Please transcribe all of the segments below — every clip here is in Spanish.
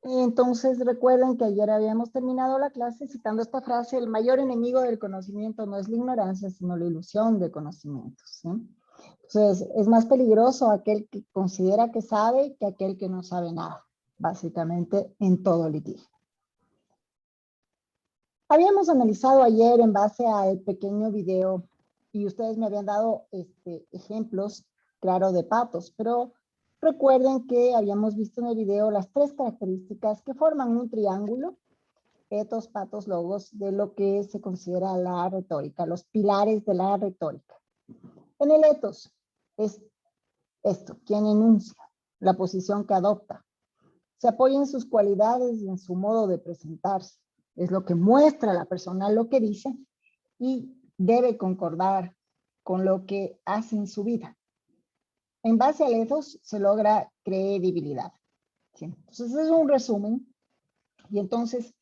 Entonces recuerden que ayer habíamos terminado la clase citando esta frase: el mayor enemigo del conocimiento no es la ignorancia, sino la ilusión de conocimientos, ¿sí? Entonces es más peligroso aquel que considera que sabe que aquel que no sabe nada, básicamente en todo litigio. Habíamos analizado ayer en base al pequeño video y ustedes me habían dado ejemplos, claro, de patos, pero recuerden que habíamos visto en el video las 3 características que forman un triángulo, etos, patos, logos, de lo que se considera la retórica, los pilares de la retórica. En el etos es esto, quien enuncia, la posición que adopta, se apoya en sus cualidades y en su modo de presentarse. Es lo que muestra la persona lo que dice y debe concordar con lo que hace en su vida. En base al ethos se logra credibilidad. ¿Sí? Entonces es un resumen. Y entonces,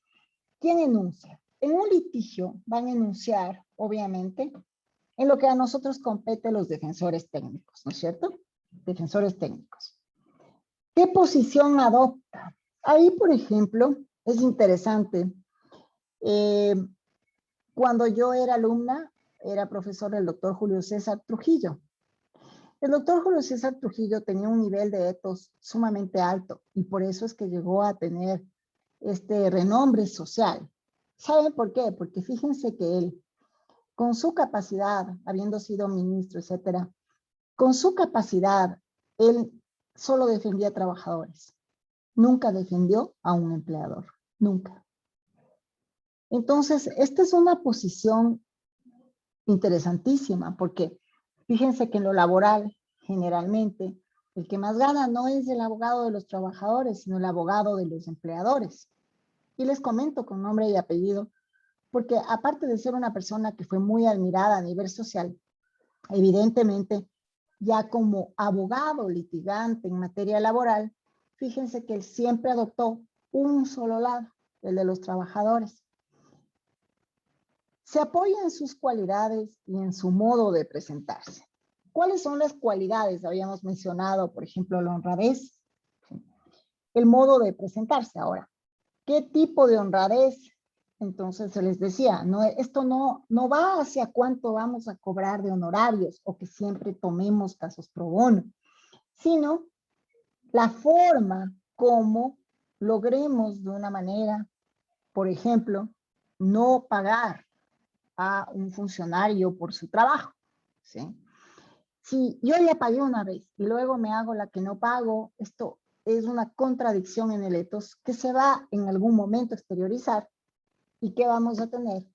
¿quién enuncia? En un litigio van a enunciar, obviamente, en lo que a nosotros compete los defensores técnicos, ¿no es cierto? Defensores técnicos. ¿Qué posición adopta? Ahí, por ejemplo, es interesante. Cuando yo era alumna, era profesor del doctor Julio César Trujillo. El doctor Julio César Trujillo tenía un nivel de etos sumamente alto y por eso es que llegó a tener este renombre social. ¿Saben por qué? Porque fíjense que él, con su capacidad, habiendo sido ministro, etcétera, con su capacidad, él solo defendía a trabajadores. Nunca defendió a un empleador. Nunca. Entonces, esta es una posición interesantísima porque fíjense que en lo laboral, generalmente, el que más gana no es el abogado de los trabajadores, sino el abogado de los empleadores. Y les comento con nombre y apellido, porque aparte de ser una persona que fue muy admirada a nivel social, evidentemente, ya como abogado litigante en materia laboral, fíjense que él siempre adoptó un solo lado, el de los trabajadores. Se apoya en sus cualidades y en su modo de presentarse. ¿Cuáles son las cualidades? Habíamos mencionado, por ejemplo, la honradez, el modo de presentarse. Ahora, ¿qué tipo de honradez? Entonces se les decía, no, esto no va hacia cuánto vamos a cobrar de honorarios o que siempre tomemos casos pro bono, sino la forma como logremos de una manera, por ejemplo, no pagar a un funcionario por su trabajo, ¿sí? Si yo ya pagué una vez y luego me hago la que no pago, esto es una contradicción en el etos que se va en algún momento a exteriorizar y que vamos a tener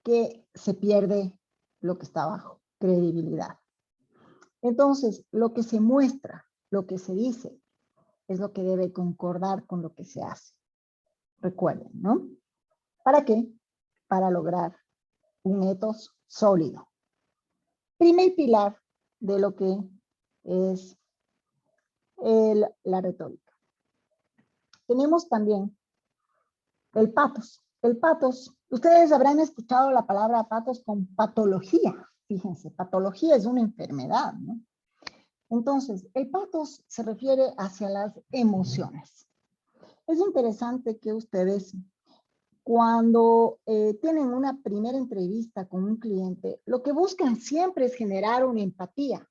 que se pierde lo que está abajo, credibilidad. Entonces, lo que se muestra, lo que se dice, es lo que debe concordar con lo que se hace. Recuerden, ¿no? ¿Para qué? Para lograr un etos sólido. Primer pilar de lo que es la retórica. Tenemos también el patos. El patos, ustedes habrán escuchado la palabra patos con patología. Fíjense, patología es una enfermedad, ¿no? Entonces, el patos se refiere hacia las emociones. Es interesante que ustedes, cuando tienen una primera entrevista con un cliente, lo que buscan siempre es generar una empatía.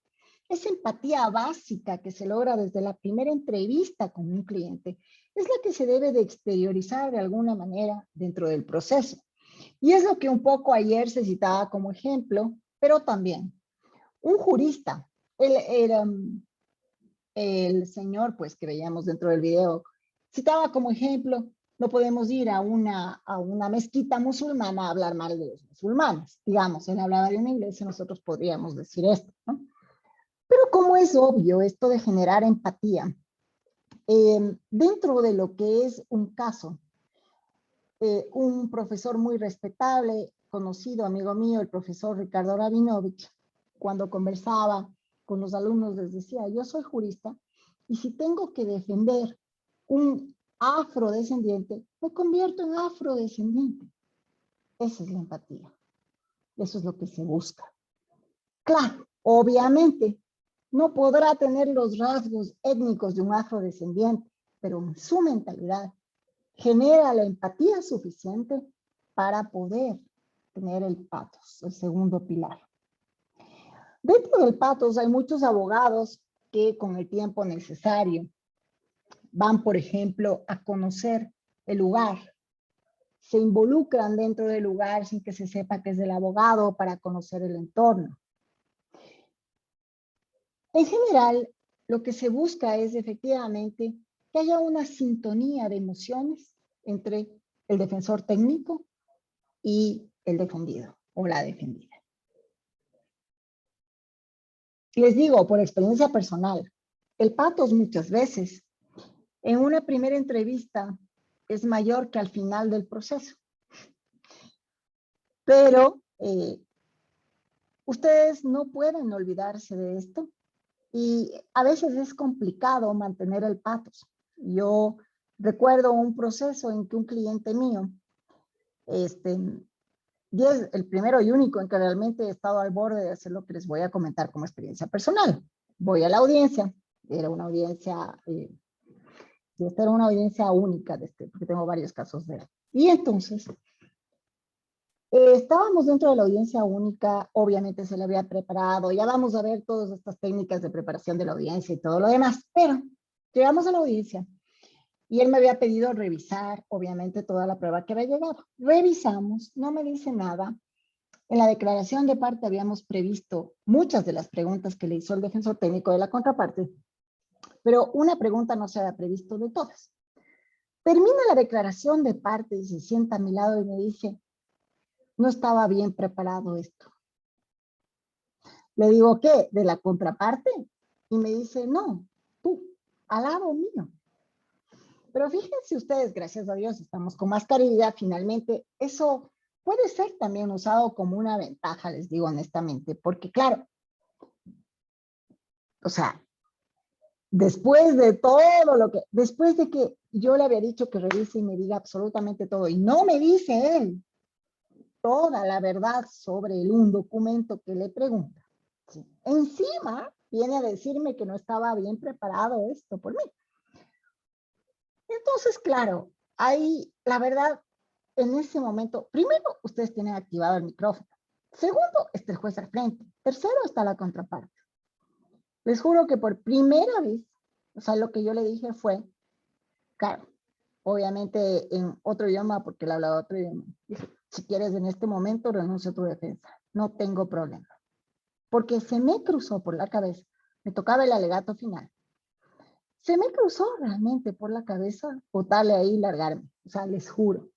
Esa empatía básica que se logra desde la primera entrevista con un cliente es la que se debe de exteriorizar de alguna manera dentro del proceso. Y es lo que un poco ayer se citaba como ejemplo, pero también un jurista, el señor pues que veíamos dentro del video, citaba como ejemplo: no podemos ir a una mezquita musulmana a hablar mal de los musulmanes. Digamos, él hablaba de una iglesia, nosotros podríamos decir esto, ¿no? Pero como es obvio esto de generar empatía, dentro de lo que es un caso, un profesor muy respetable, conocido, amigo mío, el profesor Ricardo Rabinovich, cuando conversaba con los alumnos les decía: yo soy jurista y si tengo que defender un afrodescendiente, me convierto en afrodescendiente. Esa es la empatía. Eso es lo que se busca. Claro, obviamente, no podrá tener los rasgos étnicos de un afrodescendiente, pero en su mentalidad genera la empatía suficiente para poder tener el patos, el segundo pilar. Dentro del patos hay muchos abogados que con el tiempo necesario van, por ejemplo, a conocer el lugar, se involucran dentro del lugar sin que se sepa que es del abogado para conocer el entorno. En general, lo que se busca es efectivamente que haya una sintonía de emociones entre el defensor técnico y el defendido o la defendida. Les digo, por experiencia personal, el patos muchas veces en una primera entrevista es mayor que al final del proceso. Pero ustedes no pueden olvidarse de esto y a veces es complicado mantener el patos. Yo recuerdo un proceso en que un cliente mío, y es el primero y único en que realmente he estado al borde de hacer lo que les voy a comentar como experiencia personal. Voy a la audiencia, era una audiencia, esta era una audiencia única, porque tengo varios casos de él. Y entonces, estábamos dentro de la audiencia única, obviamente se le había preparado, ya vamos a ver todas estas técnicas de preparación de la audiencia y todo lo demás, pero llegamos a la audiencia y él me había pedido revisar, obviamente, toda la prueba que había llegado. Revisamos, no me dice nada. En la declaración de parte habíamos previsto muchas de las preguntas que le hizo el defensor técnico de la contraparte, pero una pregunta no se había previsto de todas. Termina la declaración de parte y se sienta a mi lado y me dice, no estaba bien preparado esto. Le digo, ¿qué? ¿De la contraparte? Y me dice, no, tú, al lado mío. Pero fíjense ustedes, gracias a Dios, estamos con mascarilla, finalmente, eso puede ser también usado como una ventaja, les digo honestamente, porque claro, o sea, después de todo lo que, después de que yo le había dicho que revise y me diga absolutamente todo, y no me dice él toda la verdad sobre un documento que le pregunta, ¿sí? Encima viene a decirme que no estaba bien preparado esto por mí. Entonces, claro, ahí, la verdad, en ese momento, primero, ustedes tienen activado el micrófono. Segundo, está el juez al frente. Tercero, está la contraparte. Les juro que por primera vez, o sea, lo que yo le dije fue, claro, obviamente en otro idioma, porque él hablaba otro idioma. Dije, si quieres en este momento, renuncio a tu defensa. No tengo problema. Porque se me cruzó por la cabeza, me tocaba el alegato final. Se me cruzó realmente por la cabeza botarle ahí y largarme. O sea, les juro,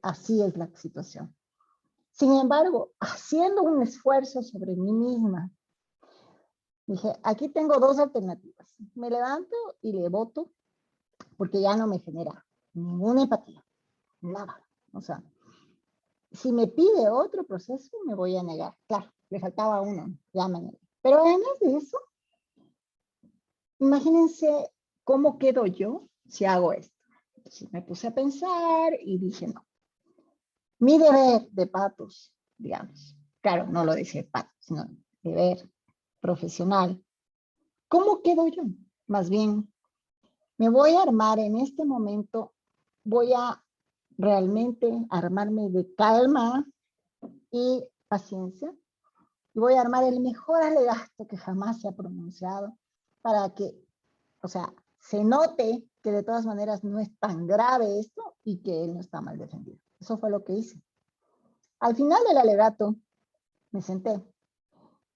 así es la situación. Sin embargo, haciendo un esfuerzo sobre mí misma, dije, aquí tengo dos alternativas. Me levanto y le voto porque ya no me genera ninguna empatía, nada. O sea, si me pide otro proceso, me voy a negar. Claro, le faltaba uno, ya me negué. Pero además de eso, imagínense cómo quedo yo si hago esto. Entonces me puse a pensar y dije, no. Mi deber de patos, digamos, claro, no lo decía patos, sino deber profesional. ¿Cómo quedo yo? Más bien, me voy a armar en este momento, voy a realmente armarme de calma y paciencia. Y voy a armar el mejor alegato que jamás se ha pronunciado para que, o sea, se note que de todas maneras no es tan grave esto y que él no está mal defendido. Eso fue lo que hice. Al final del alegato me senté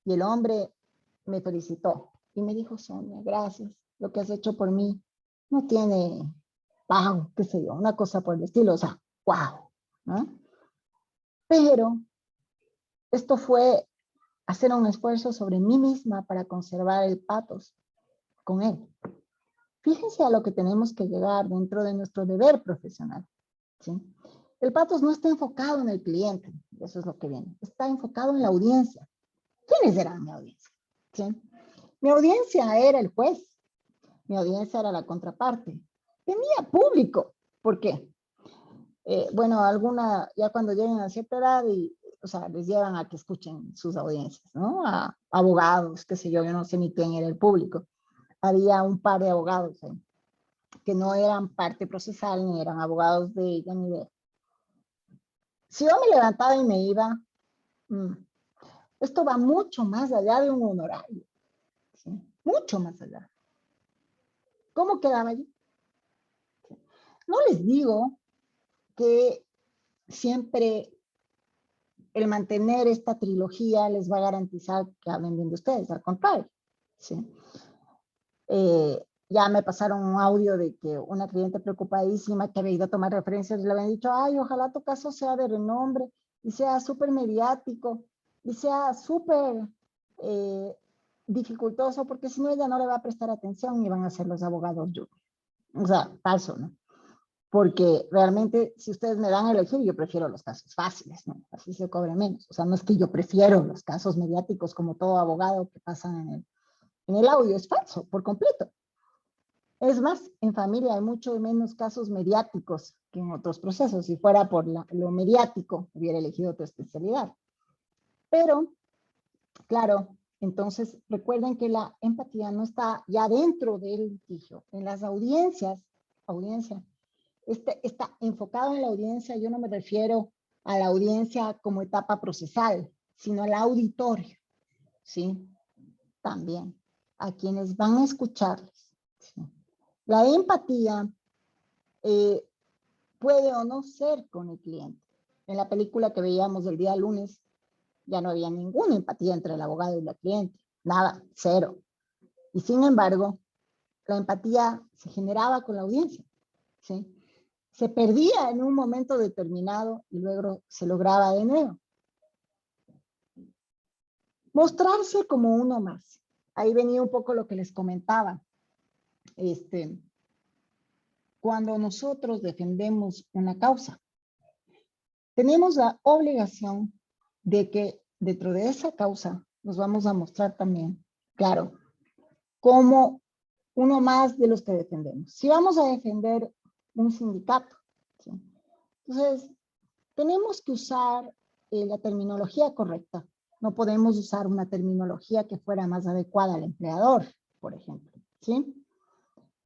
y el hombre me felicitó y me dijo, Sonia, gracias, lo que has hecho por mí no tiene pago, qué sé yo, una cosa por el estilo, o sea, wow, ¿no? Pero esto fue hacer un esfuerzo sobre mí misma para conservar el patos con él. Fíjense a lo que tenemos que llegar dentro de nuestro deber profesional, ¿sí? El patos no está enfocado en el cliente, eso es lo que viene, está enfocado en la audiencia. ¿Quiénes eran mi audiencia? ¿Sí? Mi audiencia era el juez, mi audiencia era la contraparte. Tenía público. ¿Por qué? Bueno, ya cuando lleguen a cierta edad, o sea, les llevan a que escuchen sus audiencias, ¿no? A abogados, qué sé yo no sé ni quién era el público. Había un par de abogados ahí. que no eran parte procesal, ni eran abogados de ella, ni de él. Si yo me levantaba y me iba, esto va mucho más allá de un honorario, ¿sí? Mucho más allá. ¿Cómo quedaba allí? No les digo que siempre el mantener esta trilogía les va a garantizar que hablen bien de ustedes, al contrario, ¿sí? Ya me pasaron un audio de que una cliente preocupadísima que había ido a tomar referencias le habían dicho, ay, ojalá tu caso sea de renombre y sea súper mediático y sea súper dificultoso, porque si no ella no le va a prestar atención y van a ser los abogados junior. O sea, falso, ¿no? Porque realmente, si ustedes me dan a elegir, yo prefiero los casos fáciles, ¿no? Así se cobre menos. O sea, no es que yo prefiero los casos mediáticos como todo abogado que pasan en el audio, es falso, por completo. Es más, en familia hay mucho menos casos mediáticos que en otros procesos. Si fuera por lo mediático, hubiera elegido otra especialidad. Pero, claro, entonces recuerden que la empatía no está ya dentro del litigio. En las audiencia, está enfocado en la audiencia. Yo no me refiero a la audiencia como etapa procesal, sino al auditorio, ¿sí? También, a quienes van a escucharles, ¿sí? La empatía puede o no ser con el cliente. En la película que veíamos el día lunes, ya no había ninguna empatía entre el abogado y la cliente. Nada, cero. Y sin embargo, la empatía se generaba con la audiencia, ¿sí? Se perdía en un momento determinado y luego se lograba de nuevo. Mostrarse como uno más. Ahí venía un poco lo que les comentaba. Cuando nosotros defendemos una causa, tenemos la obligación de que dentro de esa causa nos vamos a mostrar también, claro, como uno más de los que defendemos. Si vamos a defender un sindicato, ¿sí? Entonces tenemos que usar la terminología correcta. No podemos usar una terminología que fuera más adecuada al empleador, por ejemplo, ¿sí?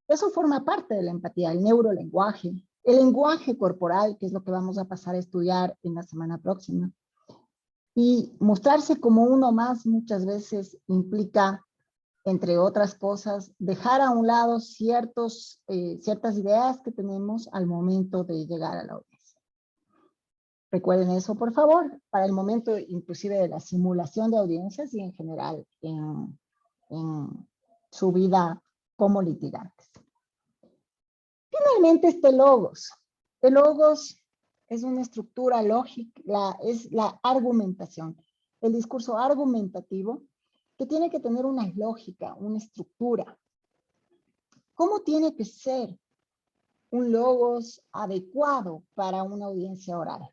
Eso forma parte de la empatía, el neurolenguaje, el lenguaje corporal, que es lo que vamos a pasar a estudiar en la semana próxima. Y mostrarse como uno más muchas veces implica, entre otras cosas, dejar a un lado ciertas ideas que tenemos al momento de llegar a la audiencia. Recuerden eso, por favor, para el momento inclusive de la simulación de audiencias y en general en su vida como litigantes. Finalmente, logos. El logos es una estructura lógica, es la argumentación, el discurso argumentativo que tiene que tener una lógica, una estructura. ¿Cómo tiene que ser un logos adecuado para una audiencia oral?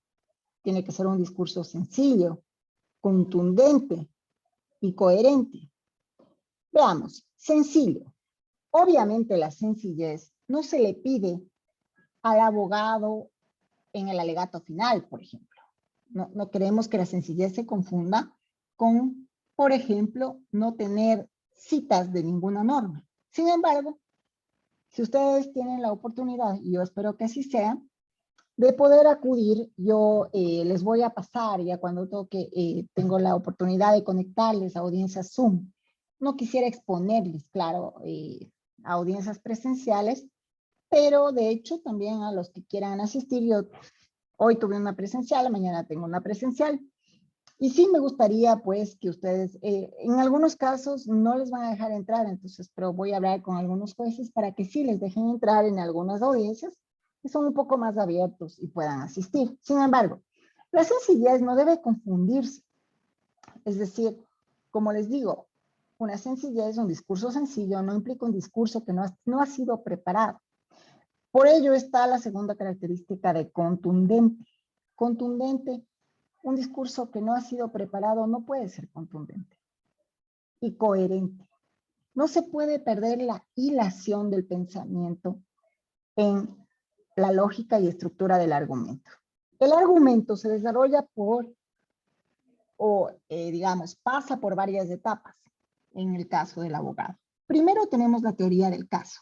Tiene que ser un discurso sencillo, contundente y coherente. Veamos, sencillo. Obviamente la sencillez no se le pide al abogado en el alegato final, por ejemplo. No queremos que la sencillez se confunda con, por ejemplo, no tener citas de ninguna norma. Sin embargo, si ustedes tienen la oportunidad, y yo espero que así sea, de poder acudir, yo les voy a pasar, ya cuando tengo la oportunidad de conectarles a audiencias Zoom. No quisiera exponerles, claro, a audiencias presenciales, pero de hecho también a los que quieran asistir. Yo hoy tuve una presencial, mañana tengo una presencial. Y sí me gustaría pues que ustedes, en algunos casos no les van a dejar entrar, entonces, pero voy a hablar con algunos jueces para que sí les dejen entrar en algunas audiencias que son un poco más abiertos y puedan asistir. Sin embargo, la sencillez no debe confundirse. Es decir, como les digo, una sencillez, un discurso sencillo no implica un discurso que no ha sido preparado. Por ello está la segunda característica de contundente. Contundente, un discurso que no ha sido preparado no puede ser contundente. Y coherente. No se puede perder la hilación del pensamiento en la lógica y estructura del argumento. El argumento se desarrolla digamos, pasa por varias etapas en el caso del abogado. Primero tenemos la teoría del caso.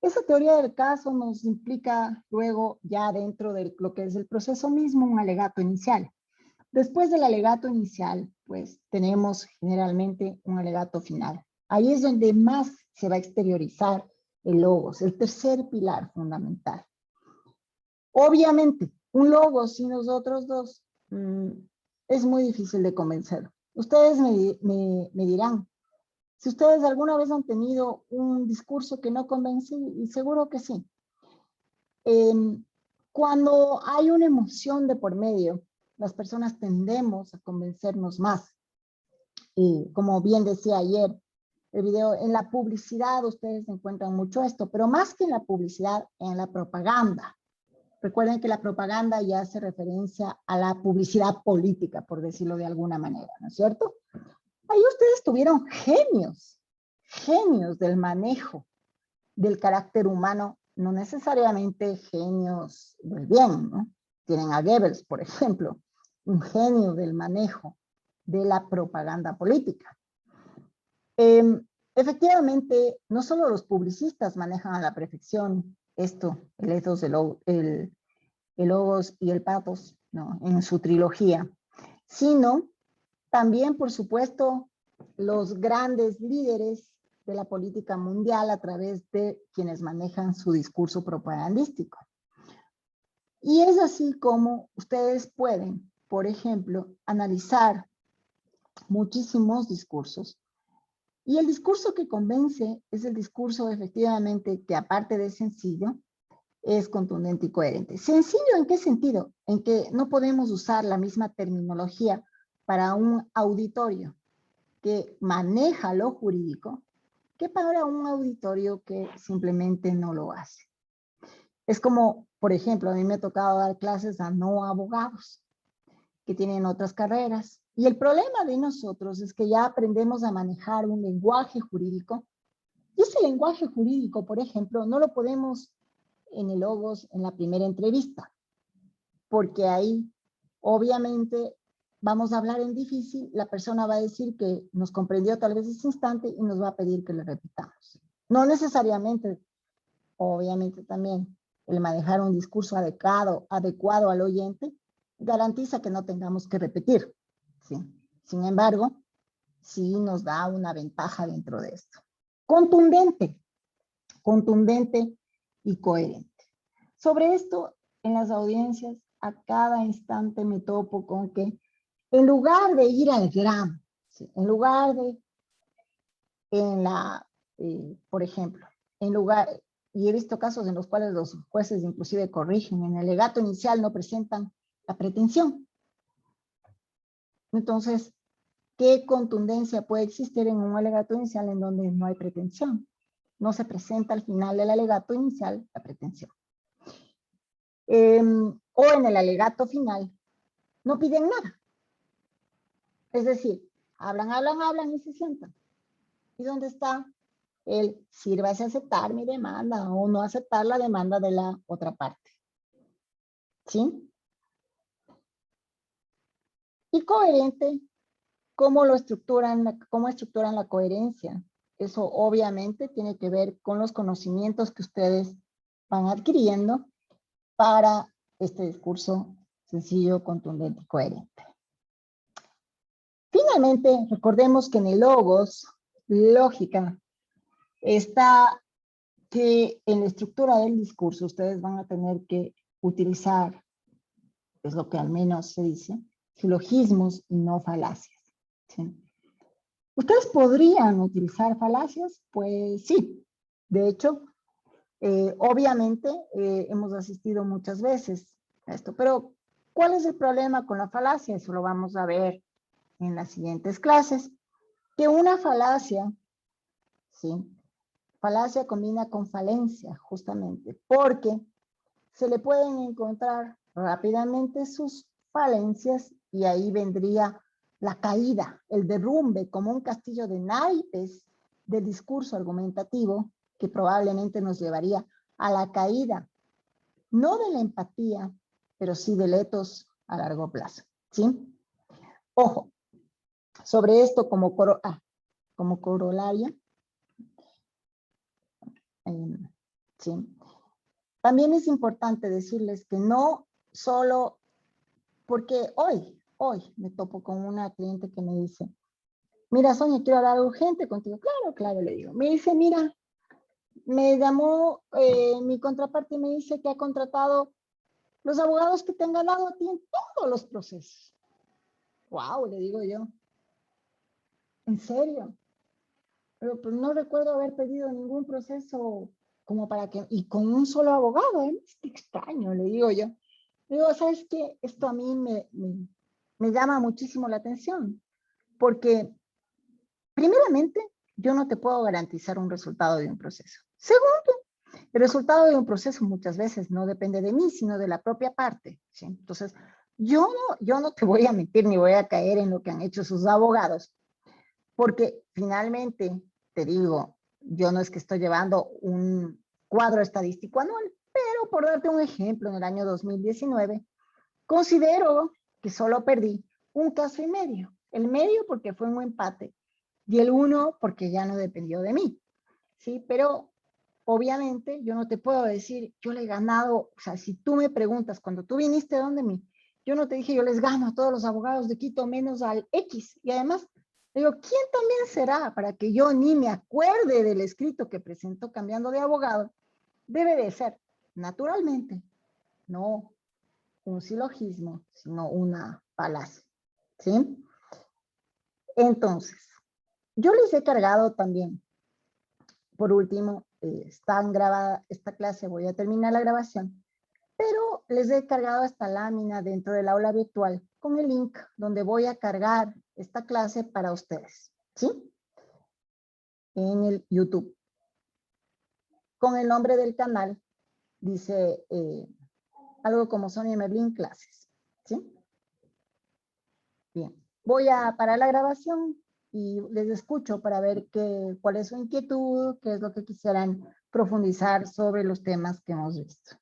Esa teoría del caso nos implica luego ya dentro de lo que es el proceso mismo un alegato inicial. Después del alegato inicial, pues tenemos generalmente un alegato final. Ahí es donde más se va a exteriorizar el logos, el tercer pilar fundamental. Obviamente, un logos sin los otros dos es muy difícil de convencer. Ustedes me dirán, si ustedes alguna vez han tenido un discurso que no convence, y seguro que sí. Cuando hay una emoción de por medio, las personas tendemos a convencernos más. Y como bien decía ayer, el video, en la publicidad ustedes encuentran mucho esto, pero más que en la publicidad, en la propaganda. Recuerden que la propaganda ya hace referencia a la publicidad política, por decirlo de alguna manera, ¿no es cierto? Ahí ustedes tuvieron genios del manejo del carácter humano, no necesariamente genios del bien, ¿no? Tienen a Goebbels, por ejemplo, un genio del manejo de la propaganda política. Efectivamente, no solo los publicistas manejan a la perfección esto, el ethos, el logos y el pathos, ¿no? En su trilogía, sino también, por supuesto, los grandes líderes de la política mundial a través de quienes manejan su discurso propagandístico. Y es así como ustedes pueden, por ejemplo, analizar muchísimos discursos. Y el discurso que convence es el discurso efectivamente que, aparte de sencillo, es contundente y coherente. ¿Sencillo en qué sentido? En que no podemos usar la misma terminología para un auditorio que maneja lo jurídico que para un auditorio que simplemente no lo hace. Es como, por ejemplo, a mí me ha tocado dar clases a no abogados que tienen otras carreras. Y el problema de nosotros es que ya aprendemos a manejar un lenguaje jurídico. Y ese lenguaje jurídico, por ejemplo, no lo podemos en el logos en la primera entrevista, porque ahí obviamente vamos a hablar en difícil, la persona va a decir que nos comprendió tal vez ese instante y nos va a pedir que le repitamos. No necesariamente, obviamente también, el manejar un discurso adecuado al oyente garantiza que no tengamos que repetir, ¿sí? Sin embargo, sí nos da una ventaja dentro de esto. Contundente y coherente. Sobre esto, en las audiencias, a cada instante me topo con que en lugar de ir al grano, ¿sí? En lugar de, por ejemplo, y he visto casos en los cuales los jueces inclusive corrigen, en el alegato inicial no presentan la pretensión. Entonces, ¿qué contundencia puede existir en un alegato inicial en donde no hay pretensión? No se presenta al final del alegato inicial la pretensión. O en el alegato final, no piden nada. Es decir, hablan y se sientan. ¿Y dónde está el sírvase a aceptar mi demanda o no aceptar la demanda de la otra parte? ¿Sí? Y coherente, ¿cómo estructuran la coherencia? Eso obviamente tiene que ver con los conocimientos que ustedes van adquiriendo para este discurso sencillo, contundente y coherente. Finalmente, recordemos que en el logos, lógica, está que en la estructura del discurso ustedes van a tener que utilizar, es lo que al menos se dice, silogismos y no falacias. ¿Sí? ¿Ustedes podrían utilizar falacias? Pues sí. De hecho, obviamente hemos asistido muchas veces a esto, pero ¿cuál es el problema con la falacia? Eso lo vamos a ver en las siguientes clases. Que una falacia, ¿sí? Falacia combina con falencia, justamente, porque se le pueden encontrar rápidamente sus falencias y ahí vendría la caída, el derrumbe como un castillo de naipes del discurso argumentativo que probablemente nos llevaría a la caída, no de la empatía, pero sí del ethos a largo plazo, ¿sí? Ojo, sobre esto como corolario, ¿sí? También es importante decirles que no solo, porque hoy me topo con una cliente que me dice, mira, Sonia, quiero hablar urgente contigo. Claro, claro, le digo. Me dice, mira, me llamó mi contraparte y me dice que ha contratado los abogados que te han ganado a ti en todos los procesos. Wow, le digo yo. ¿En serio? Pero pues no recuerdo haber pedido ningún proceso como para que, y con un solo abogado, ¿eh? Es extraño, le digo yo. Le digo, ¿sabes qué? Esto a mí me llama muchísimo la atención, porque primeramente, yo no te puedo garantizar un resultado de un proceso. Segundo, el resultado de un proceso muchas veces no depende de mí, sino de la propia parte, ¿sí? Entonces, yo no te voy a mentir ni voy a caer en lo que han hecho sus abogados, porque finalmente, te digo, yo no es que estoy llevando un cuadro estadístico anual, pero por darte un ejemplo, en el año 2019, considero que solo perdí un caso y medio. El medio porque fue un empate y el uno porque ya no dependió de mí, ¿sí? Pero obviamente yo no te puedo decir, yo le he ganado, o sea, si tú me preguntas, cuando tú viniste donde mí, yo no te dije, yo les gano a todos los abogados de Quito menos al X. Y además, digo, ¿quién también será para que yo ni me acuerde del escrito que presentó cambiando de abogado? Debe de ser, naturalmente, no un silogismo, sino una falacia, ¿sí? Entonces, yo les he cargado también, por último, están grabada esta clase, voy a terminar la grabación, pero les he cargado esta lámina dentro del aula virtual con el link donde voy a cargar esta clase para ustedes, ¿sí? En el YouTube. Con el nombre del canal, dice algo como Sonia Merlin Clases, ¿sí? Bien, voy a parar la grabación y les escucho para ver cuál es su inquietud, qué es lo que quisieran profundizar sobre los temas que hemos visto.